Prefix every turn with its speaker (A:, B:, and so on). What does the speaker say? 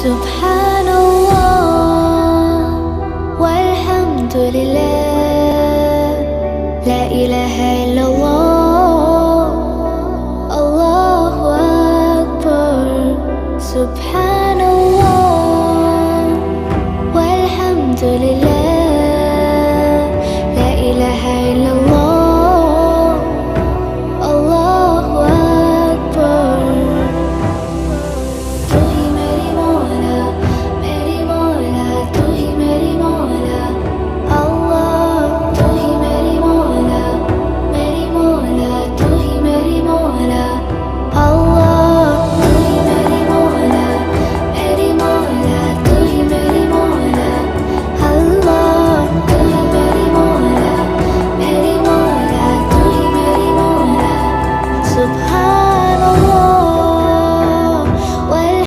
A: سبحان الله والحمد لله، لا إله إلا الله، الله أكبر. سبحان الله والحمد لله.